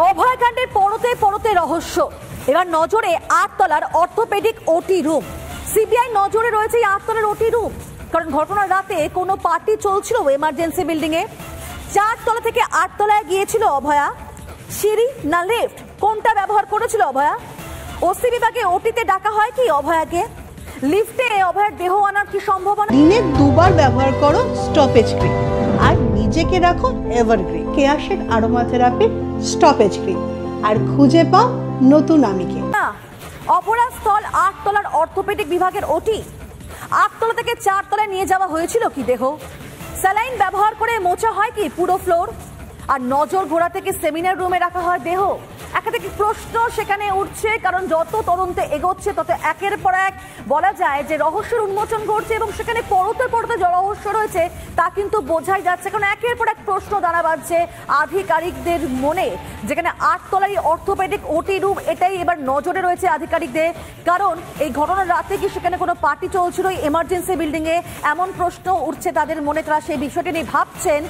অভয়কাণ্ডের পরতে পরতে রহস্য। এবার নজরে 8 তলার অর্থোপেডিক ওটি রুম। সিবিআই নজরে রয়েছে এই 8 তলার ওটি রুম, কারণ ঘটনার রাতে কোনো পার্টি চলছিল এমার্জেন্সি বিল্ডিং এ। 4 তলা থেকে 8 তলায় গিয়েছিল অভয়া। সিঁড়ি না লিফট, কোনটা ব্যবহার করেছিল অভয়া? ওসি বিভাগে ওটিতে ডাকা হয় কি অভয়াকে? লিফটে অভয়ার দেহ আনার কি সম্ভাবনা? দিনে 2 বার ব্যবহার করো স্টপেজ ক্রিম আর নিজেকে রাখো এভারগ্রিন কেয়াশেড আরোমা থেরাপি স্টপেজ ক্রিম, আর খুঁজে পাও নতুন আমিকে। অপরাধস্থল 8 তলার অর্থোপেডিক বিভাগের ওটি। 8 তলা থেকে 4 তলায় নিয়ে যাওয়া হয়েছিল কি দেহ? স্যালাইন ব্যবহার করে মোছা হয় কি পুরো ফ্লোর? আর নজর ঘোরাতে কি সেমিনার রুমে রাখা হয় দেহ? একাধিক প্রশ্ন সেখানে উঠছে, কারণ যত তদন্তে এগোচ্ছে তত একের পর এক বলা যায় যে রহস্যের উন্মোচন ঘটছে, এবং সেখানে পরতে পরতে যে রহস্য রয়েছে তা কিন্তু বোঝাই যাচ্ছে, কারণ একের পর এক প্রশ্ন দানা বাঁধছে আধিকারিকদের মনে। যেখানে 8 তলায় অর্থোপেডিক ওটি রুম, এটাই এবার নজরে রয়েছে আধিকারিকদের, কারণ এই ঘটনার রাতে কি সেখানে কোনো পার্টি চলছিল এমার্জেন্সি বিল্ডিং এ, এমন প্রশ্ন উঠছে তাদের মনে। তারা সেই বিষয়টি নিয়ে ভাবছেন।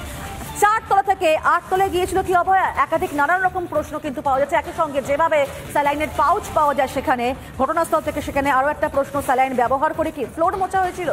4 তলা থেকে 8 তলায় গিয়েছিল কি অভয়া? একাধিক নানান রকম প্রশ্ন কিন্তু পাওয়া যাচ্ছে। একই সঙ্গে যেভাবে স্যালাইনের পাউচ পাওয়া যায় সেখানে ঘটনাস্থল থেকে, সেখানে আরো একটা প্রশ্ন, স্যালাইন ব্যবহার করে কি ফ্লোর মোছা হয়েছিল?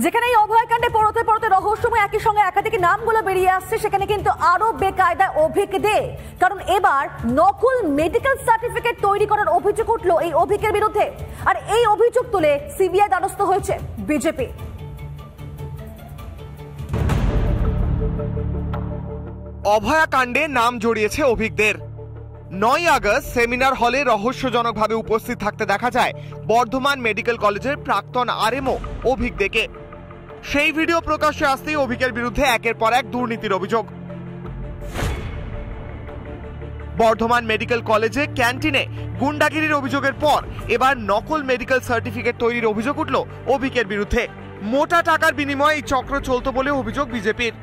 যেখানে এই অভয়কাণ্ডে পরতে পরতে রহস্যময় একই সঙ্গে একাধিক নামগুলো বেরিয়ে আসছে, সেখানে কিন্তু আরো বেকায়দা অভিক দে, কারণ এবার নকল মেডিকেল সার্টিফিকেট তৈরি করার অভিযোগ উঠলো এই অভিকের বিরুদ্ধে। আর এই অভিযোগ তুলে সিবিআই দ্বারস্থ হয়েছে বিজেপি। অভয়াকাণ্ডে নাম জড়িয়েছে অভিকদের। 9 আগস্ট সেমিনার হলে রহস্যজনকভাবে উপস্থিত থাকতে দেখা যায় বর্ধমান মেডিকেল কলেজের প্রাক্তন আরএমও অভিক দেকে। সেই ভিডিও প্রকাশ্যে আসতেই অভিকের বিরুদ্ধে একের পর এক দুর্নীতির অভিযোগ। বর্ধমান মেডিকেল কলেজে ক্যান্টিনে গুন্ডাগিরির অভিযোগের পর এবার নকল মেডিকেল সার্টিফিকেট তৈরির অভিযোগ উঠল অভিকের বিরুদ্ধে। মোটা টাকার বিনিময়ে এই চক্র চলত বলে অভিযোগ বিজেপির।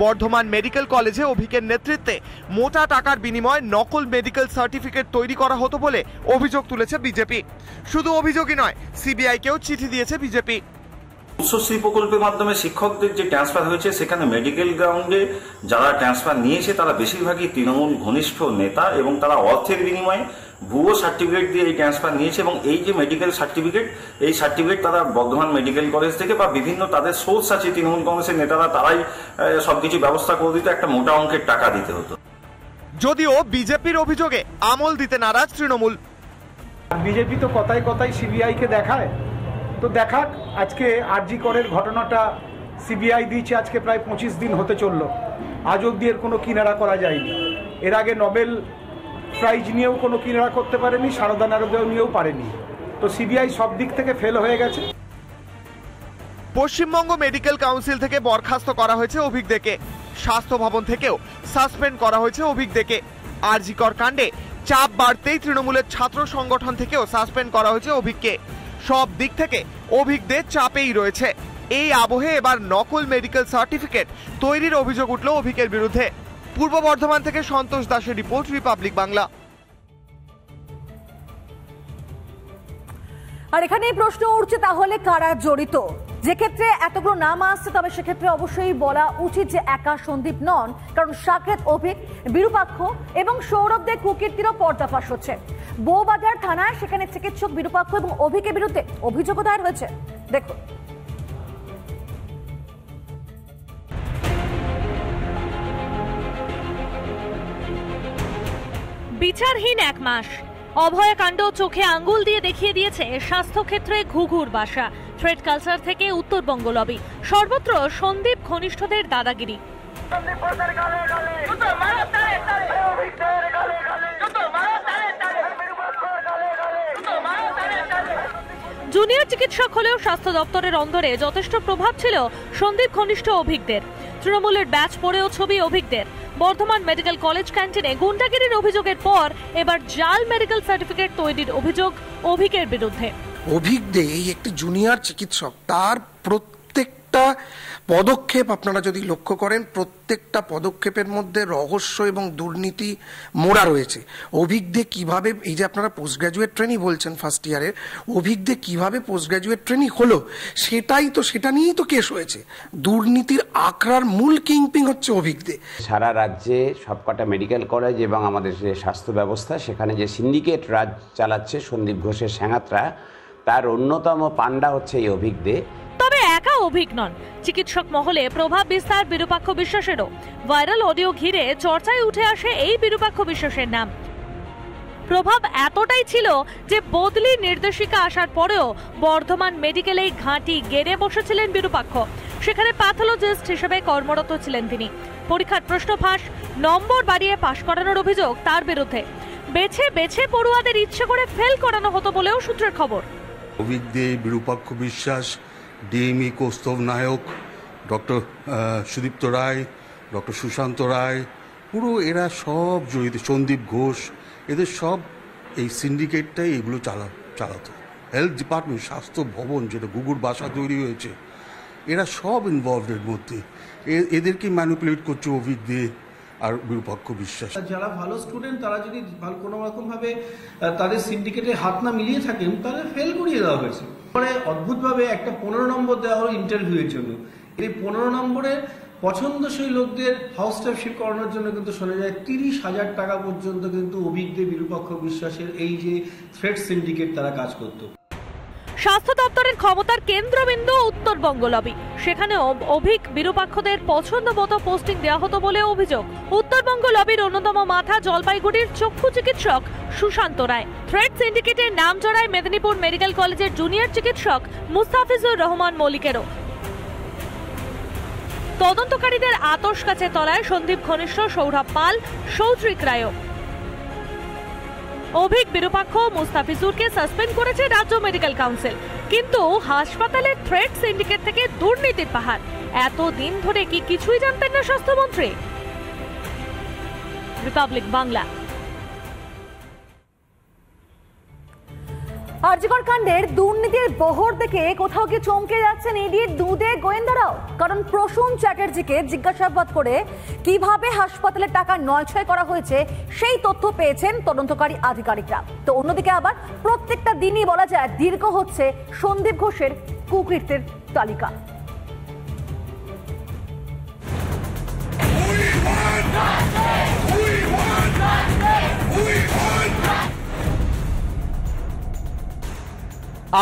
বর্ধমান মেডিকেল কলেজে অভিকের নেতৃত্বে মোটা টাকার বিনিময়ে নকল মেডিকেল সার্টিফিকেট তৈরি করা হতো বলে অভিযোগ তুলেছে বিজেপি। শুধু অভিযোগই নয়, সিবিআইকেও চিঠি দিয়েছে বিজেপি। উচ্চশ্রী প্রকল্পের মাধ্যমে শিক্ষকদের যে ট্রান্সফার হয়েছে, সেখানে মেডিকেল গ্রাউন্ডে যারা ট্রান্সফার নিয়েছে তারা বেশিরভাগই তৃণমূল ঘনিষ্ঠ নেতা, এবং তারা অর্থের বিনিময়ে ভুয়ো সার্টিফিকেট দিয়ে এই ট্রান্সফার নিয়েছে। এবং এই যে মেডিকেল সার্টিফিকেট, এই সার্টিফিকেট তারা বর্ধমান মেডিকেল কলেজ থেকে বা বিভিন্ন তাদের সোর্স আছে তৃণমূল কংগ্রেসের নেতারা, তারাই সবকিছু ব্যবস্থা করে দিত, একটা মোটা অঙ্কের টাকা দিতে হতো। যদিও বিজেপির অভিযোগে আমল দিতে নারাজ তৃণমূল। বিজেপি তো কথায় কথায় সিবিআই কে দেখায়, তো দেখাক। আজকে আরজি করের ঘটনাটা সিবিআই দিয়েছে, আজকে প্রায় 25 দিন হতে চলল, আজ অব্দি এর কোনো কিনারা করা যায়নি। এর আগে নোবেল প্রাইজ নিয়েও কোনো কিনারা করতে পারেনি, সারদা নারদেও নিয়েও পারেনি। তো সিবিআই সব দিক থেকে ফেল হয়ে গেছে। পশ্চিমবঙ্গ মেডিকেল কাউন্সিল থেকে বরখাস্ত করা হয়েছে অভিক দেকে। স্বাস্থ্য ভবন থেকেও সাসপেন্ড করা হয়েছে অভিক দেকে। আরজি কর কাণ্ডে চাপ বাড়তেই তৃণমূলের ছাত্র সংগঠন থেকেও সাসপেন্ড করা হয়েছে অভিককে। সব দিক থেকে অভিকদের চাপেই রয়েছে। এই আবহে এবার নকল মেডিকেল সার্টিফিকেট তৈরির অভিযোগ উঠল অভিকের বিরুদ্ধে। পূর্ব বর্ধমান থেকে সন্তোষ দাসের রিপোর্ট, রিপাবলিক বাংলা। আর এখানে প্রশ্ন উঠছে, তাহলে কারা জড়িত? যে ক্ষেত্রে এতগুলো নাম আসছে, তবে সেক্ষেত্রে অবশ্যই বলা উচিত যে একা সন্দীপ নন, কারণ সাকেত, অভিক, বিরূপাক্ষ এবং সৌরভদের কুকীর্তিরও পর্দাফাশ হচ্ছে। বউবাজার থানায় সেখানে চিকিৎসক বিরূপাক্ষ এবং অভিকের বিরুদ্ধে অভিযোগ দায়ের হয়েছে। দেখুন। বিচারহীন 1 মাস। অভয়কাণ্ড চোখে আঙ্গুল দিয়ে দেখিয়ে দিয়েছে স্বাস্থ্যক্ষেত্রে ঘুঘুর বাসা। থ্রেড কালচার থেকে উত্তরবঙ্গ লবি, সর্বত্র সন্দীপ ঘনিষ্ঠদের দাদাগিরি। জুনিয়র চিকিৎসক হলেও স্বাস্থ্য দপ্তরের অন্দরে যথেষ্ট প্রভাব ছিল সন্দীপ ঘনিষ্ঠ অভিকদের। তৃণমূলের ব্যাচ পড়েও ছবি অভিকদের। বর্ধমান মেডিকেল কলেজ ক্যান্টিনে গুন্ডাগিরির অভিযোগের পর এবার জাল মেডিকেল সার্টিফিকেট তৈরির অভিযোগ অভিকের বিরুদ্ধে। অভিক দে একটি জুনিয়র চিকিৎসক, তার প্রত্যেকটা প্রত্যেকটা পদক্ষেপ আপনারা যদি লক্ষ্য করেন, প্রত্যেকটা পদক্ষেপের মধ্যে রহস্য এবং দুর্নীতি মোড়া রয়েছে। অভিজ্ঞে কিভাবে, এই যে আপনারা পোস্ট গ্রাজুয়েট ট্রেনিং বলছেন ফার্স্ট ইয়ারের, অভিজ্ঞে কিভাবে পোস্ট গ্রাজুয়েট ট্রেনিং হলো সেটা নিয়েই তো কেস হয়েছে। দুর্নীতির আখড়ার মূল কিংপিং হচ্ছে অভিজ্ঞে। সারা রাজ্যে সবকটা মেডিকেল কলেজ এবং আমাদের যে স্বাস্থ্য ব্যবস্থা, সেখানে যে সিন্ডিকেট রাজ চালাচ্ছে সন্দীপ ঘোষের স্যাঙাতরা, তার অন্যতম পান্ডা হচ্ছে এই অভিজ্ঞে। তবে একা অভিজ্ঞ নন, চিকিৎসক মহলে প্রভাব বিস্তার বিরূপাক্ষ বিশ্বাসেরও। ভাইরাল অডিও ঘিরে চর্চায় উঠে আসে এই বিরূপাক্ষ বিশ্বাসের নাম। প্রভাব এতটাই ছিল যে বদলি নির্দেশিকা আসার পরেও বর্ধমান মেডিকেলেই ঘাঁটি গেড়ে বসেছিলেন বিরূপাক্ষ। সেখানে প্যাথোলজিস্ট হিসেবে কর্মরত ছিলেন তিনি। পরীক্ষার প্রশ্ন ফাঁস, নম্বর বাড়িয়ে পাশ করানোর অভিযোগ তার বিরুদ্ধে। বেছে বেছে পড়ুয়াদের ইচ্ছে করে ফেল করানো হতো বলেও সূত্রের খবর। অভিজ্ঞে, বিরূপাক্ষ বিশ্বাস, ডিএমই কৌস্তব নায়ক, ডক্টর সুদীপ্ত রায়, ডক্টর সুশান্ত রায়, পুরো এরা সব জড়িত, সন্দীপ ঘোষ, এদের সব এই সিন্ডিকেটটাই এগুলো চালাতো। হেলথ ডিপার্টমেন্ট, স্বাস্থ্য ভবন যেটা গুগুর বাসা তৈরি হয়েছে, এরা সব ইনভলভড এর মধ্যে। এদেরকে ম্যানিপুলেট করছে অভিজ্ঞে আর বিরূপাক্ষ বিশ্বাস। যারা ভালো স্টুডেন্ট তারা যদি কোনো রকম ভাবে তাদের সিন্ডিকেটে হাত না মিলিয়ে থাকেন, তাদের ফেল করিয়ে দেওয়া হয়েছে। পরে অদ্ভুতভাবে একটা 15 নম্বর দেওয়া হলো ইন্টারভিউয়ের জন্য। এই 15 নম্বরের পছন্দসই লোকদের হাউস স্টাফশিপ করানোর জন্য কিন্তু শোনা যায় 30,000 টাকা পর্যন্ত কিন্তু অভিজ্ঞ বিরূপাক্ষ বিশ্বাসের এই যে থ্রেড সিন্ডিকেট তারা কাজ করত। স্বাস্থ্য দপ্তরের ক্ষমতার কেন্দ্রবিন্দু উত্তরবঙ্গ লবি। সেখানেও অভিজ্ঞ বিরূপাক্ষদের পছন্দ মতো পোস্টিং দেওয়া হতো বলে অভিযোগ। উত্তরবঙ্গ লবির অন্যতম মাথা জলপাইগুড়ির চক্ষু চিকিৎসক সুশান্ত রায়। থ্রেড সিন্ডিকেটের নাম জড়ায় মেদিনীপুর মেডিকেল কলেজের জুনিয়র চিকিৎসক মুস্তাফিজুর রহমান মল্লিকেরও। তদন্তকারীদের আতশ কাছে তলায় সন্দীপ ঘনিষ্ঠ সৌরভ পাল, সৌত্রিক রায়। অভিজ্ঞ বিরূপাক্ষ মুস্তাফিজুরকে সাসপেন্ড করেছে রাজ্য মেডিকেল কাউন্সিল। কিন্তু হাসপাতালের থ্রেড সিন্ডিকেট থেকে দুর্নীতির পাহাড়, এতদিন ধরে কি কিছুই জানতেন না স্বাস্থ্যমন্ত্রী? রিপাবলিক বাংলা। আরজিকর কাণ্ডের দুর্নীতির বহর দেখে কোথাও কি চমকে যাচ্ছেন ইডির দুধে গোয়েন্দারাও? কারণ প্রসূন চ্যাটার্জিকে জিজ্ঞাসাবাদ করে কিভাবে হাসপাতালের টাকা নয়ছয় করা হয়েছে সেই তথ্য পেয়েছেন তদন্তকারী আধিকারিকরা। তো অন্যদিকে আবার প্রত্যেকটা দিনই বলা যায় দীর্ঘ হচ্ছে সন্দীপ ঘোষের কুকীর্তির তালিকা।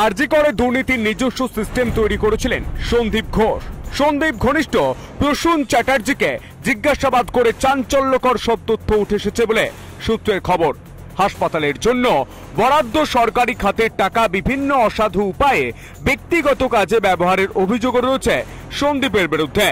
আরজি করে দুর্নীতির নিজস্ব সিস্টেম তৈরি করেছিলেন সন্দীপ ঘোষ। সন্দীপ ঘনিষ্ঠ প্রসূন চ্যাটার্জিকে জিজ্ঞাসাবাদ করে চাঞ্চল্যকর সব তথ্য উঠে এসেছে বলে সূত্রের খবর। হাসপাতালের জন্য বরাদ্দ সরকারি খাতের টাকা বিভিন্ন অসাধু উপায়ে ব্যক্তিগত কাজে ব্যবহারের অভিযোগ রয়েছে সন্দীপের বিরুদ্ধে।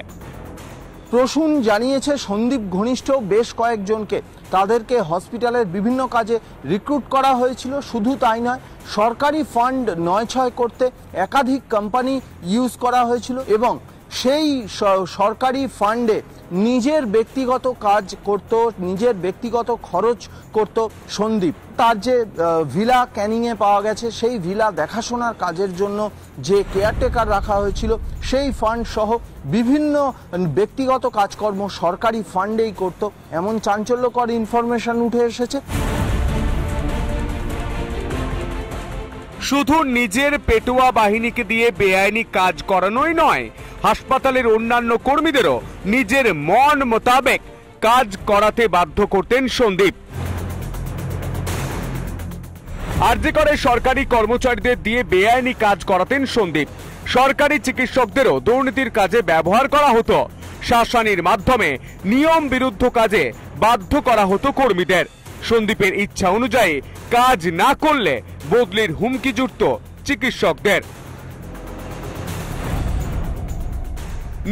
প্রসূন জানিয়েছে সন্দীপ ঘনিষ্ঠ বেশ কয়েকজনকে তাদেরকে হসপিটালের বিভিন্ন কাজে রিক্রুট করা হয়েছিল। শুধু তাই নয়, সরকারি ফান্ড নয়ছয় করতে একাধিক কোম্পানি ইউজ করা হয়েছিল এবং সেই সরকারি ফান্ডে নিজের ব্যক্তিগত কাজ করত, নিজের ব্যক্তিগত খরচ করত সন্দীপ। তার যে ভিলা ক্যানিংয়ে পাওয়া গেছে, সেই ভিলা দেখাশোনার কাজের জন্য যে কেয়ারটেকার রাখা হয়েছিল, সেই ফান্ড সহ বিভিন্ন ব্যক্তিগত কাজকর্ম সরকারি ফান্ডেই করত, এমন চাঞ্চল্যকর ইনফরমেশন উঠে এসেছে। শুধু নিজের পেটুয়া বাহিনীকে দিয়ে বেআইনি কাজ করানোই নয়, হাসপাতালের অন্যান্য কর্মীদেরও নিজের মন মোতাবেক কাজ করাতে বাধ্য করতেন সন্দীপ। আরজি করে সরকারি কর্মচারীদের দিয়ে বেআইনি কাজ করাতেন সন্দীপ। সরকারি চিকিৎসকদেরও দুর্নীতির কাজে ব্যবহার করা হতো। শাসানির মাধ্যমে নিয়ম বিরুদ্ধ কাজে বাধ্য করা হতো কর্মীদের। সন্দীপের ইচ্ছা অনুযায়ী কাজ না করলে বদলির হুমকি জুটত চিকিৎসকদের।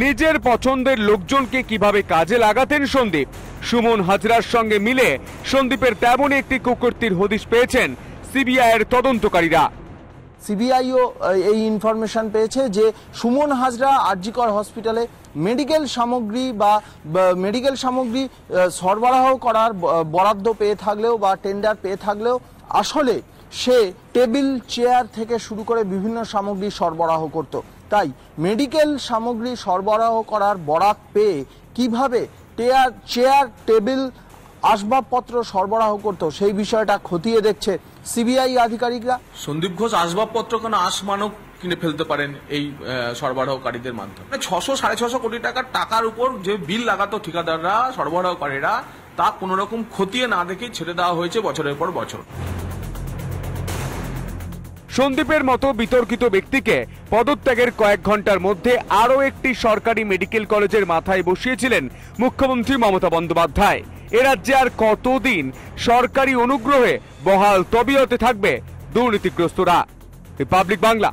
নিজের পছন্দের লোকজনকে কিভাবে কাজে লাগাতেন সন্দীপ, সুমন হাজরার সঙ্গে মিলে সন্দীপের তেমনই একটি কুকীর্তির হদিশ পেয়েছেন সিবিআই এর তদন্তকারীরা। সিবিআইও এই ইনফরমেশন পেয়েছে যে সুমন হাজরা আরজিকর হসপিটালে মেডিকেল সামগ্রী সরবরাহ করার বরাদ্দ পেয়ে থাকলেও বা টেন্ডার পেয়ে থাকলেও আসলে সে টেবিল, চেয়ার থেকে শুরু করে বিভিন্ন সামগ্রী সরবরাহ করত। তাই মেডিকেল সামগ্রী সরবরাহ করার বরাত পেয়ে কিভাবে চেয়ার টেবিল আসবাবপত্র সরবরাহ করতো সেই বিষয়টা খতিয়ে দেখছে সিবিআই আধিকারিকরা। সন্দীপ ঘোষ আসবাবপত্র কেন আসমানও কিনে ফেলতে পারেন এই সরবরাহকারীদের মাধ্যমে। 600-650 কোটি টাকার উপর যে বিল লাগাতো ঠিকাদাররা, সরবরাহকারীরা, তা কোনো রকম খতিয়ে না দেখে ছেড়ে দেওয়া হয়েছে বছরের পর বছর। সন্দীপের মতো বিতর্কিত ব্যক্তিকে পদত্যাগের কয়েক ঘন্টার মধ্যে আরও একটি সরকারি মেডিকেল কলেজের মাথায় বসিয়েছিলেন মুখ্যমন্ত্রী মমতা বন্দ্যোপাধ্যায়। এ রাজ্যে আর কতদিন সরকারি অনুগ্রহে বহাল তবিয়তে থাকবে দুর্নীতিগ্রস্তরা? রিপাবলিক বাংলা।